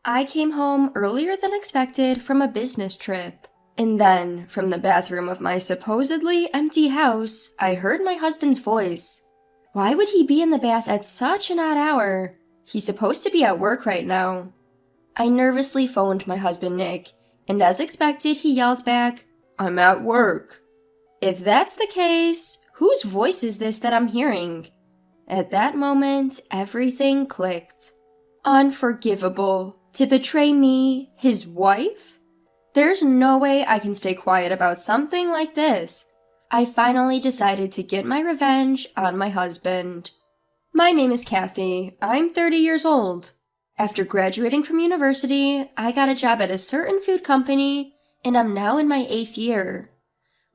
I came home earlier than expected from a business trip. And then, from the bathroom of my supposedly empty house, I heard my husband's voice. Why would he be in the bath at such an odd hour? He's supposed to be at work right now. I nervously phoned my husband Nick, and as expected, he yelled back, "I'm at work." If that's the case, whose voice is this that I'm hearing? At that moment, everything clicked. Unforgivable. To betray me, his wife? There's no way I can stay quiet about something like this. I finally decided to get my revenge on my husband. My name is Kathy. I'm 30 years old. After graduating from university, I got a job at a certain food company, and I'm now in my 8th year.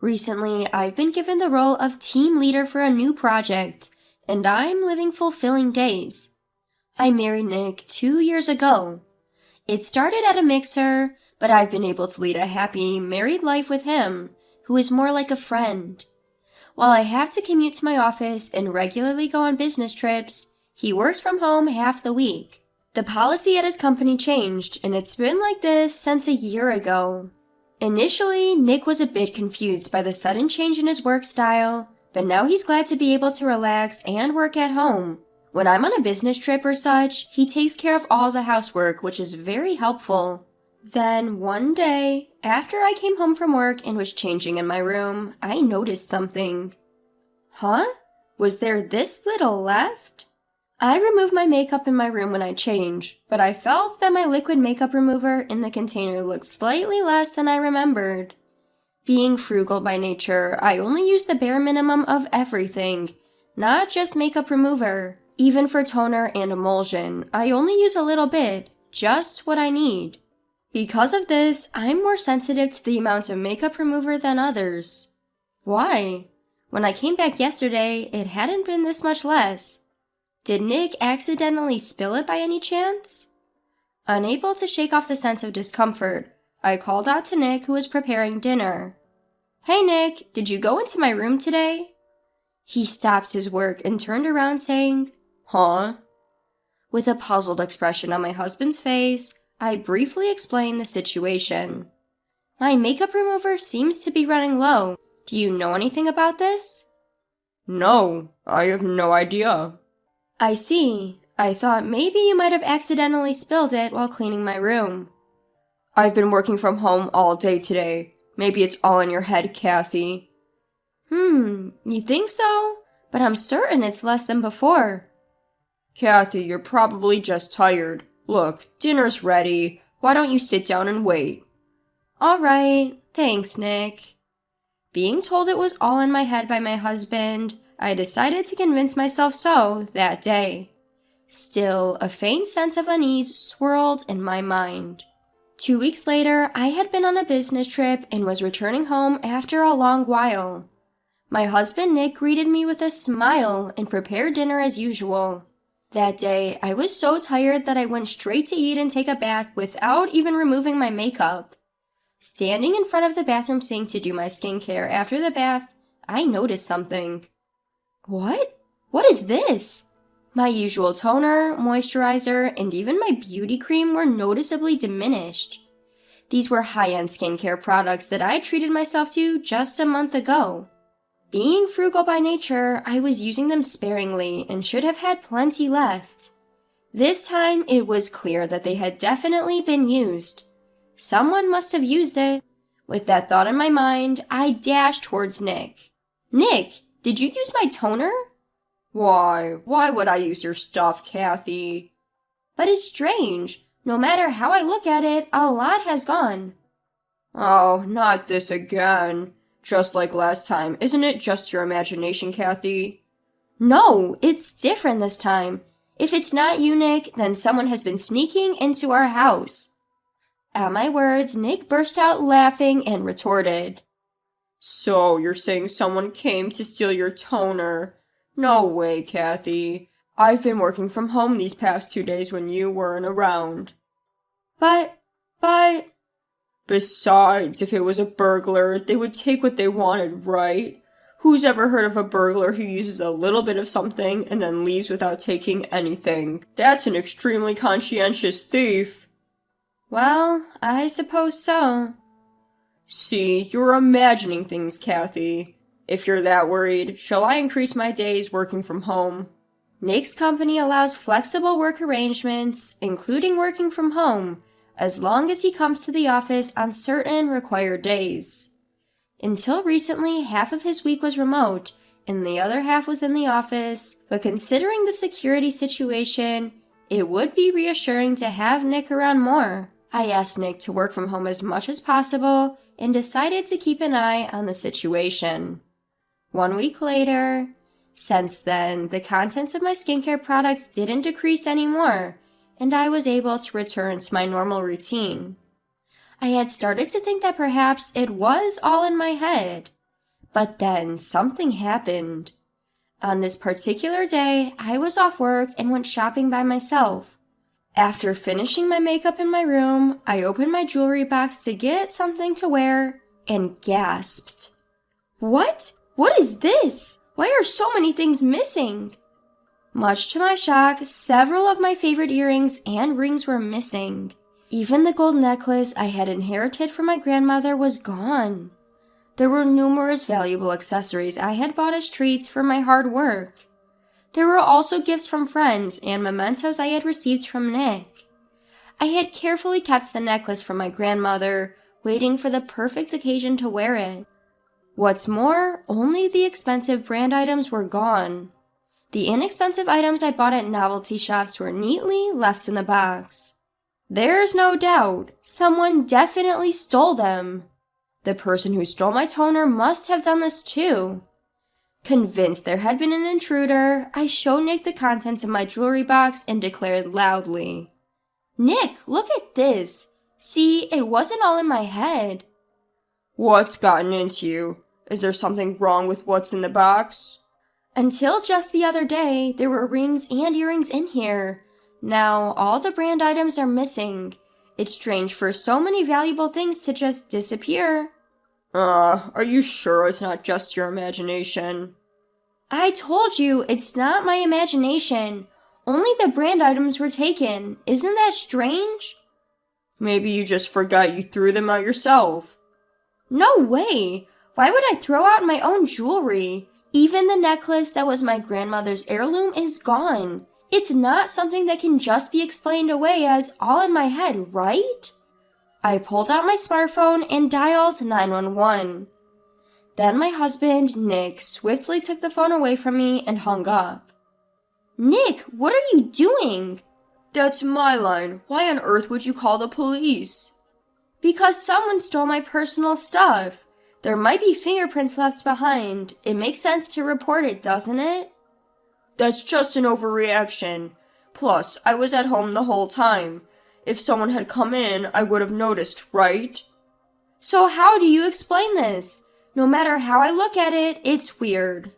Recently, I've been given the role of team leader for a new project, and I'm living fulfilling days. I married Nick 2 years ago. It started at a mixer, but I've been able to lead a happy married life with him, who is more like a friend. While I have to commute to my office and regularly go on business trips, he works from home half the week. The policy at his company changed, and it's been like this since a year ago. Initially, Nick was a bit confused by the sudden change in his work style, but now he's glad to be able to relax and work at home. When I'm on a business trip or such, he takes care of all the housework, which is very helpful. Then, one day, after I came home from work and was changing in my room, I noticed something. Huh? Was there this little left? I remove my makeup in my room when I change, but I felt that my liquid makeup remover in the container looked slightly less than I remembered. Being frugal by nature, I only use the bare minimum of everything, not just makeup remover. Even for toner and emulsion, I only use a little bit, just what I need. Because of this, I'm more sensitive to the amount of makeup remover than others. Why? When I came back yesterday, it hadn't been this much less. Did Nick accidentally spill it by any chance? Unable to shake off the sense of discomfort, I called out to Nick, who was preparing dinner. "Hey Nick, did you go into my room today?" He stopped his work and turned around saying, "Huh?" With a puzzled expression on my husband's face, I briefly explained the situation. "My makeup remover seems to be running low. Do you know anything about this?" No, I have no idea. I see. I thought maybe you might have accidentally spilled it while cleaning my room. I've been working from home all day today. Maybe it's all in your head, Kathy. You think so? But I'm certain it's less than before. Kathy, you're probably just tired. Look, dinner's ready. Why don't you sit down and wait? All right. Thanks, Nick. Being told it was all in my head by my husband, I decided to convince myself so that day. Still, a faint sense of unease swirled in my mind. 2 weeks later, I had been on a business trip and was returning home after a long while. My husband Nick greeted me with a smile and prepared dinner as usual. That day, I was so tired that I went straight to eat and take a bath without even removing my makeup. Standing in front of the bathroom sink to do my skincare after the bath, I noticed something. What? What is this? My usual toner, moisturizer, and even my beauty cream were noticeably diminished. These were high-end skincare products that I treated myself to just a month ago. Being frugal by nature, I was using them sparingly and should have had plenty left. This time, it was clear that they had definitely been used. Someone must have used it. With that thought in my mind, I dashed towards Nick. "Nick, did you use my toner?" Why would I use your stuff, Kathy? But it's strange. No matter how I look at it, a lot has gone. Oh, not this again. Just like last time, isn't it just your imagination, Kathy? No, it's different this time. If it's not you, Nick, then someone has been sneaking into our house. At my words, Nick burst out laughing and retorted. So, you're saying someone came to steal your toner? No way, Kathy. I've been working from home these past 2 days when you weren't around. But... Besides, if it was a burglar, they would take what they wanted, right? Who's ever heard of a burglar who uses a little bit of something and then leaves without taking anything? That's an extremely conscientious thief. Well, I suppose so. See, you're imagining things, Kathy. If you're that worried, shall I increase my days working from home? Nick's company allows flexible work arrangements, including working from home, as long as he comes to the office on certain required days. Until recently, half of his week was remote, and the other half was in the office, but considering the security situation, it would be reassuring to have Nick around more. I asked Nick to work from home as much as possible and decided to keep an eye on the situation. 1 week later, since then, the contents of my skincare products didn't decrease anymore, and I was able to return to my normal routine. I had started to think that perhaps it was all in my head. But then something happened. On this particular day, I was off work and went shopping by myself. After finishing my makeup in my room, I opened my jewelry box to get something to wear and gasped. What? What is this? Why are so many things missing? Much to my shock, several of my favorite earrings and rings were missing. Even the gold necklace I had inherited from my grandmother was gone. There were numerous valuable accessories I had bought as treats for my hard work. There were also gifts from friends and mementos I had received from Nick. I had carefully kept the necklace from my grandmother, waiting for the perfect occasion to wear it. What's more, only the expensive brand items were gone. The inexpensive items I bought at novelty shops were neatly left in the box. There's no doubt, someone definitely stole them. The person who stole my toner must have done this too. Convinced there had been an intruder, I showed Nick the contents of my jewelry box and declared loudly, "Nick, look at this. See, it wasn't all in my head." What's gotten into you? Is there something wrong with what's in the box? Until just the other day, there were rings and earrings in here. Now, all the brand items are missing. It's strange for so many valuable things to just disappear. Are you sure it's not just your imagination? I told you, it's not my imagination. Only the brand items were taken. Isn't that strange? Maybe you just forgot you threw them out yourself. No way! Why would I throw out my own jewelry? Even the necklace that was my grandmother's heirloom is gone. It's not something that can just be explained away as all in my head, right? I pulled out my smartphone and dialed 911. Then my husband, Nick, swiftly took the phone away from me and hung up. Nick, what are you doing? That's my line. Why on earth would you call the police? Because someone stole my personal stuff. There might be fingerprints left behind. It makes sense to report it, doesn't it? That's just an overreaction. Plus, I was at home the whole time. If someone had come in, I would have noticed, right? So how do you explain this? No matter how I look at it, it's weird.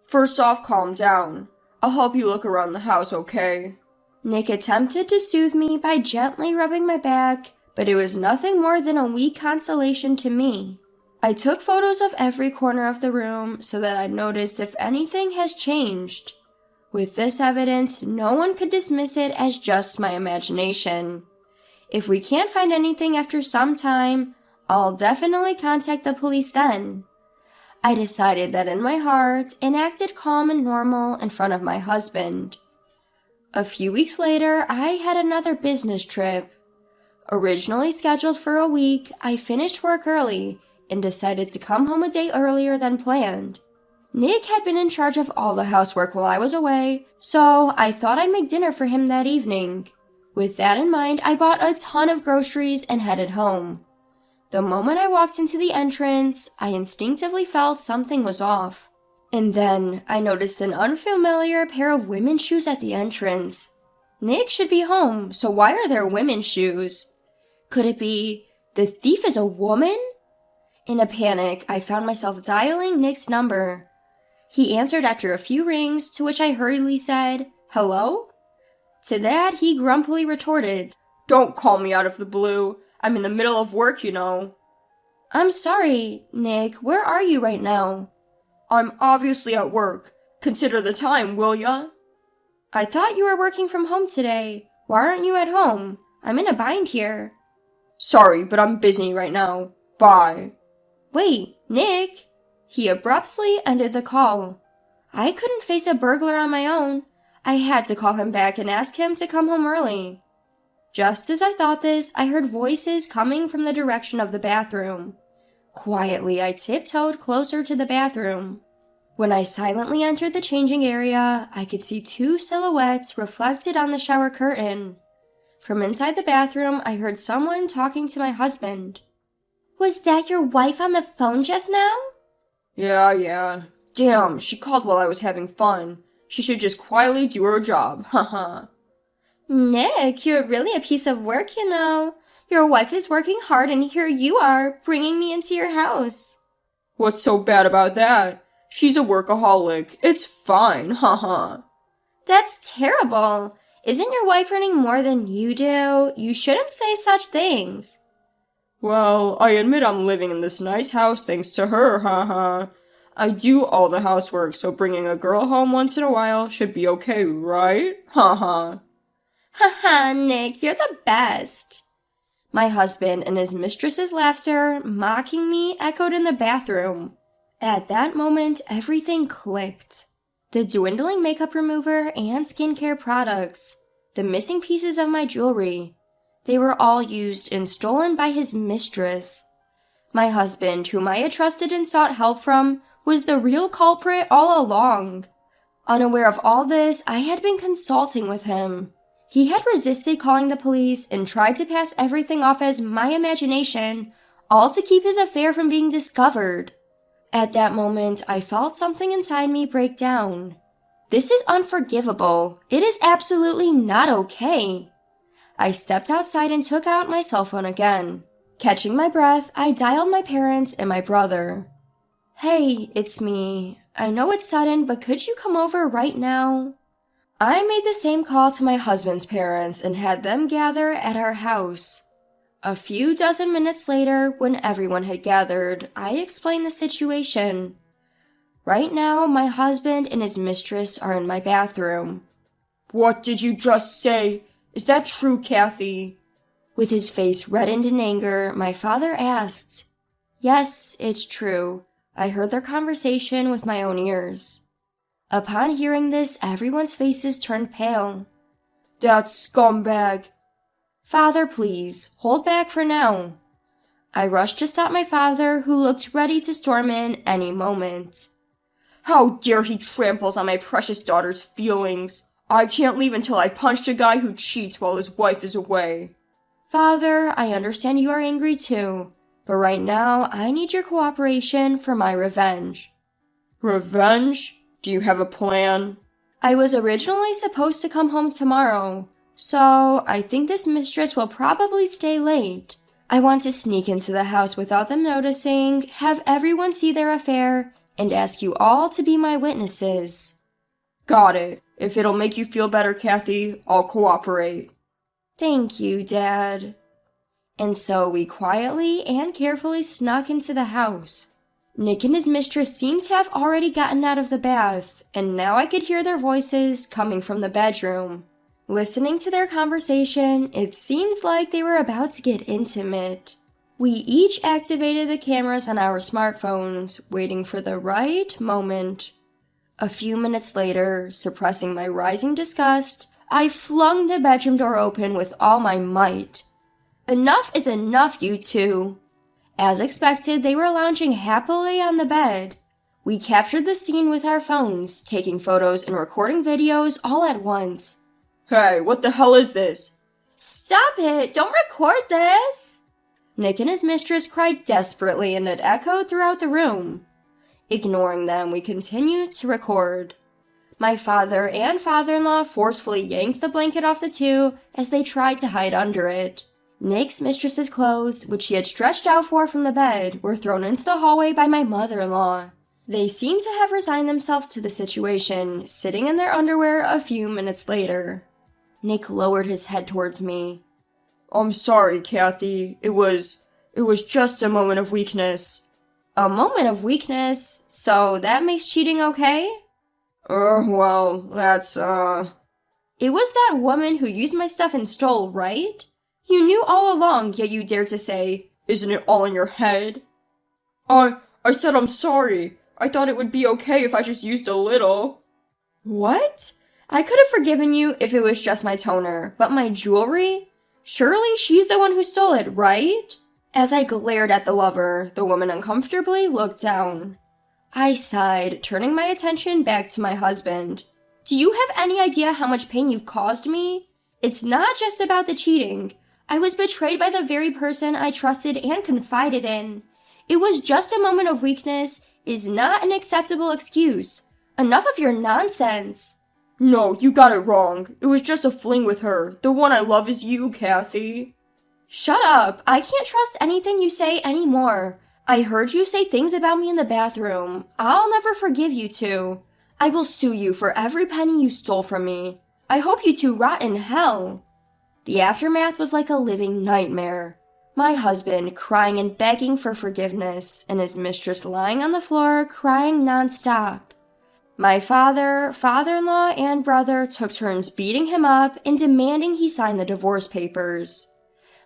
First off, calm down. I'll help you look around the house, okay? Nick attempted to soothe me by gently rubbing my back, but it was nothing more than a weak consolation to me. I took photos of every corner of the room so that I noticed if anything has changed. With this evidence, no one could dismiss it as just my imagination. If we can't find anything after some time, I'll definitely contact the police then. I decided that in my heart and acted calm and normal in front of my husband. A few weeks later, I had another business trip. Originally scheduled for a week, I finished work early and decided to come home a day earlier than planned. Nick had been in charge of all the housework while I was away, so I thought I'd make dinner for him that evening. With that in mind, I bought a ton of groceries and headed home. The moment I walked into the entrance, I instinctively felt something was off. And then I noticed an unfamiliar pair of women's shoes at the entrance. Nick should be home, so why are there women's shoes? Could it be the thief is a woman? In a panic, I found myself dialing Nick's number. He answered after a few rings, to which I hurriedly said, "Hello?" To that, he grumpily retorted, "Don't call me out of the blue. I'm in the middle of work, you know." "I'm sorry, Nick. Where are you right now?" "I'm obviously at work. Consider the time, will ya?" "I thought you were working from home today. Why aren't you at home? I'm in a bind here." Sorry, but I'm busy right now. Bye. Wait, Nick! He abruptly ended the call. I couldn't face a burglar on my own. I had to call him back and ask him to come home early. Just as I thought this, I heard voices coming from the direction of the bathroom. Quietly, I tiptoed closer to the bathroom. When I silently entered the changing area, I could see two silhouettes reflected on the shower curtain. From inside the bathroom, I heard someone talking to my husband. Was that your wife on the phone just now? Yeah. Damn, she called while I was having fun. She should just quietly do her job, haha. Nick, you're really a piece of work, you know. Your wife is working hard and here you are, bringing me into your house. What's so bad about that? She's a workaholic. It's fine, haha. That's terrible. Isn't your wife earning more than you do? You shouldn't say such things. Well, I admit I'm living in this nice house thanks to her, haha. I do all the housework, so bringing a girl home once in a while should be okay, right? Haha. Haha, Nick, you're the best. My husband and his mistress's laughter, mocking me, echoed in the bathroom. At that moment, everything clicked. The dwindling makeup remover and skincare products, the missing pieces of my jewelry, they were all used and stolen by his mistress. My husband, whom I had trusted and sought help from, was the real culprit all along. Unaware of all this, I had been consulting with him. He had resisted calling the police and tried to pass everything off as my imagination, all to keep his affair from being discovered. At that moment, I felt something inside me break down. This is unforgivable. It is absolutely not okay. I stepped outside and took out my cell phone again. Catching my breath, I dialed my parents and my brother. Hey, it's me. I know it's sudden, but could you come over right now? I made the same call to my husband's parents and had them gather at our house. A few dozen minutes later, when everyone had gathered, I explained the situation. Right now, my husband and his mistress are in my bathroom. What did you just say? Is that true, Kathy? With his face reddened in anger, my father asked. Yes, it's true. I heard their conversation with my own ears. Upon hearing this, everyone's faces turned pale. That scumbag! Father, please, hold back for now. I rushed to stop my father, who looked ready to storm in any moment. How dare he tramples on my precious daughter's feelings! I can't leave until I punched a guy who cheats while his wife is away. Father, I understand you are angry too, but right now I need your cooperation for my revenge. Revenge? Do you have a plan? I was originally supposed to come home tomorrow, so I think this mistress will probably stay late. I want to sneak into the house without them noticing, have everyone see their affair, and ask you all to be my witnesses. Got it. If it'll make you feel better, Kathy, I'll cooperate. Thank you, Dad. And so we quietly and carefully snuck into the house. Nick and his mistress seemed to have already gotten out of the bath, and now I could hear their voices coming from the bedroom. Listening to their conversation, it seems like they were about to get intimate. We each activated the cameras on our smartphones, waiting for the right moment. A few minutes later, suppressing my rising disgust, I flung the bedroom door open with all my might. Enough is enough, you two. As expected, they were lounging happily on the bed. We captured the scene with our phones, taking photos and recording videos all at once. Hey, what the hell is this? Stop it! Don't record this! Nick and his mistress cried desperately and it echoed throughout the room. Ignoring them, we continued to record. My father and father-in-law forcefully yanked the blanket off the two as they tried to hide under it. Nick's mistress's clothes, which she had stretched out for from the bed, were thrown into the hallway by my mother-in-law. They seemed to have resigned themselves to the situation, sitting in their underwear a few minutes later. Nick lowered his head towards me. I'm sorry, Kathy. It was just a moment of weakness. A moment of weakness? So that makes cheating okay? Well, that's, It was that woman who used my stuff and stole, right? You knew all along, yet you dared to say, "Isn't it all in your head?" I said I'm sorry. I thought it would be okay if I just used a little. "What? I could have forgiven you if it was just my toner, but my jewelry? Surely she's the one who stole it, right?" As I glared at the lover, the woman uncomfortably looked down. I sighed, turning my attention back to my husband. "Do you have any idea how much pain you've caused me? It's not just about the cheating. I was betrayed by the very person I trusted and confided in. It was just a moment of weakness is not an acceptable excuse. Enough of your nonsense." No, you got it wrong. It was just a fling with her. The one I love is you, Kathy. Shut up. I can't trust anything you say anymore. I heard you say things about me in the bathroom. I'll never forgive you two. I will sue you for every penny you stole from me. I hope you two rot in hell. The aftermath was like a living nightmare. My husband crying and begging for forgiveness, and his mistress lying on the floor crying nonstop. My father, father-in-law, and brother took turns beating him up and demanding he sign the divorce papers.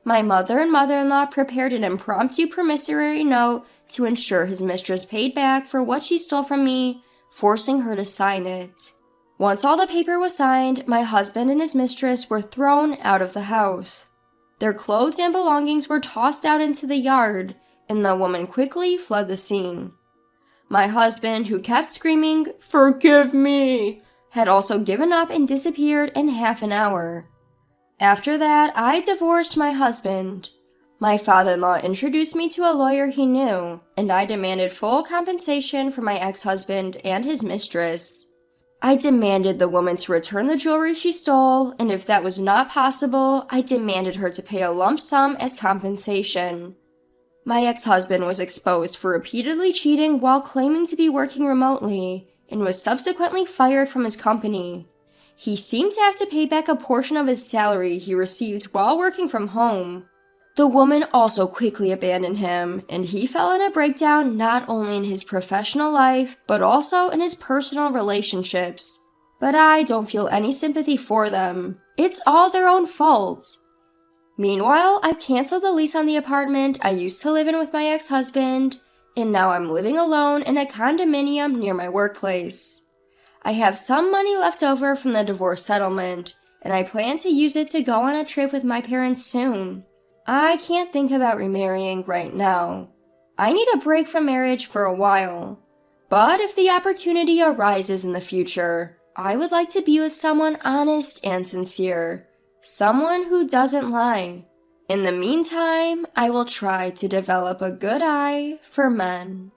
My mother and mother-in-law prepared an impromptu promissory note to ensure his mistress paid back for what she stole from me, forcing her to sign it. Once all the paper was signed, my husband and his mistress were thrown out of the house. Their clothes and belongings were tossed out into the yard, and the woman quickly fled the scene. My husband, who kept screaming, "Forgive me," had also given up and disappeared in half an hour. After that, I divorced my husband. My father-in-law introduced me to a lawyer he knew, and I demanded full compensation for my ex-husband and his mistress. I demanded the woman to return the jewelry she stole, and if that was not possible, I demanded her to pay a lump sum as compensation. My ex-husband was exposed for repeatedly cheating while claiming to be working remotely, and was subsequently fired from his company. He seemed to have to pay back a portion of his salary he received while working from home. The woman also quickly abandoned him, and he fell in a breakdown not only in his professional life, but also in his personal relationships. But I don't feel any sympathy for them. It's all their own fault. Meanwhile, I canceled the lease on the apartment I used to live in with my ex-husband, and now I'm living alone in a condominium near my workplace. I have some money left over from the divorce settlement, and I plan to use it to go on a trip with my parents soon. I can't think about remarrying right now. I need a break from marriage for a while. But if the opportunity arises in the future, I would like to be with someone honest and sincere. Someone who doesn't lie. In the meantime, I will try to develop a good eye for men.